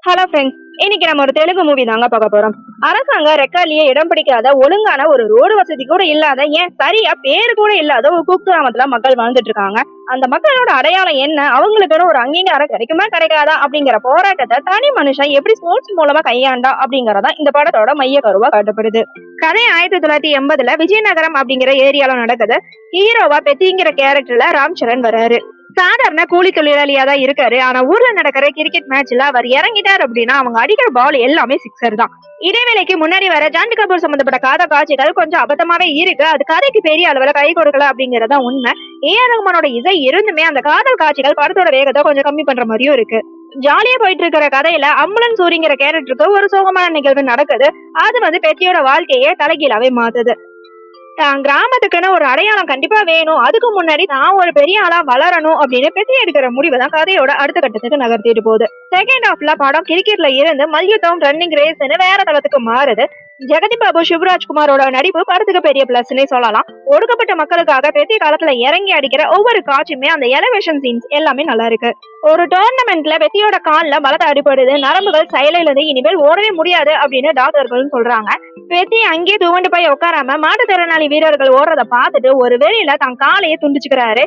Hello friends, இன்னைக்கு நம்ம ஒரு தெலுங்கு மூவி தாங்க பார்க்க போறோம். அரசாங்க ரெக்கார்ட்லயே இடம் பிடிக்காத ஒழுங்கான ஒரு ரோடு வசதி கூட இல்லாத, ஏன் சரியா பேரு கூட இல்லாத ஒரு குக்கிராமத்துல மக்கள் வாழ்ந்துட்டு இருக்காங்க. அந்த மக்களோட அடையாளம் என்ன, அவங்களுக்குன்னு ஒரு அங்கீகாரம் கிடைக்குமா கிடைக்காதா அப்படிங்கிற போராட்டத்தை தனி மனுஷன் எப்படி ஸ்போர்ட்ஸ் மூலமா கையாண்டா அப்படிங்கறதா இந்த படத்தோட மைய கருவா காட்டப்படுது. கதை 1980 விஜயநகரம் அப்படிங்கிற ஏரியால நடக்குது. ஹீரோவா பெத்திங்கிற கேரக்டர்ல ராம் சரண் வராரு. சாதாரண கூலி தொழிலாளியா தான் இருக்காரு. ஆனா ஊர்ல நடக்கிற கிரிக்கெட் மேட்ச்ல அவர் இறங்கிட்டார் அப்படின்னா அவங்க அடிக்கிற பால் எல்லாமே சிக்ஸர் தான். இடைவேளைக்கு முன்னாடி வர ஜான்வி கபூர் சம்பந்தப்பட்ட காத காட்சிகள் கொஞ்சம் அபத்தமாவே இருக்கு. அது கதைக்கு பெரிய அளவுல கை கொடுக்கல அப்படிங்கறதா உண்மை. ஏஆர் ரஹ்மானோட இசை இருந்துமே அந்த காதல் காட்சிகள் படத்தோட வேகத்தை கொஞ்சம் கம்மி பண்ற மாதிரியும் இருக்கு. ஜாலியா போயிட்டு இருக்கிற கதையில அம்புலன்ஸ் சூரிங்கிற கேரக்டருக்கு ஒரு சோகமான நிகழ்வு நடக்குது. அது பெத்தியோட வாழ்க்கையே தலைகீழாவே மாத்துது. தான் கிராமத்துக்குன்னு ஒரு அடையாளம் கண்டிப்பா வேணும், அதுக்கு முன்னாடி நான் ஒரு பெரிய ஆளா வளரணும் அப்படின்னு பெட்டி எடுக்கிற முடிவு தான் கதையோட அடுத்த கட்டத்துக்கு நகர்த்திட்டு போகுது. செகண்ட் ஹாஃப்ல படம் கிரிக்கெட்ல இருந்து மல்யுத்தம், ரன்னிங் ரேஸ்ன்னு வேற தளத்துக்கு மாறுது. ஜெகதி பாபு, சிவராஜ்குமாரோட நடிப்பு படத்துக்கு பெரிய பிளஸ்னே சொல்லலாம். ஒடுக்கப்பட்ட மக்களுக்காக பெரிய காலத்துல இறங்கி அடிக்கிற ஒவ்வொரு காட்சியுமே, அந்த எலவேஷன் சீன்ஸ் எல்லாமே நல்லா இருக்கு. ஒரு டோர்னமெண்ட்ல வெத்தியோட கால்ல பலத்த அடிபடுது, நரம்புகள் செயலிழந்து இனிமேல் ஓடவே முடியாது அப்படின்னு டாக்டர்களும் சொல்றாங்க. வெத்தி அங்கேயே துவண்டு போய் உட்காராம மாற்றுத்திறனாளி வீரர்கள் ஓடுறத பார்த்துட்டு ஒரு வெளியில தன் காலையே துண்டிச்சுக்கிறாரு.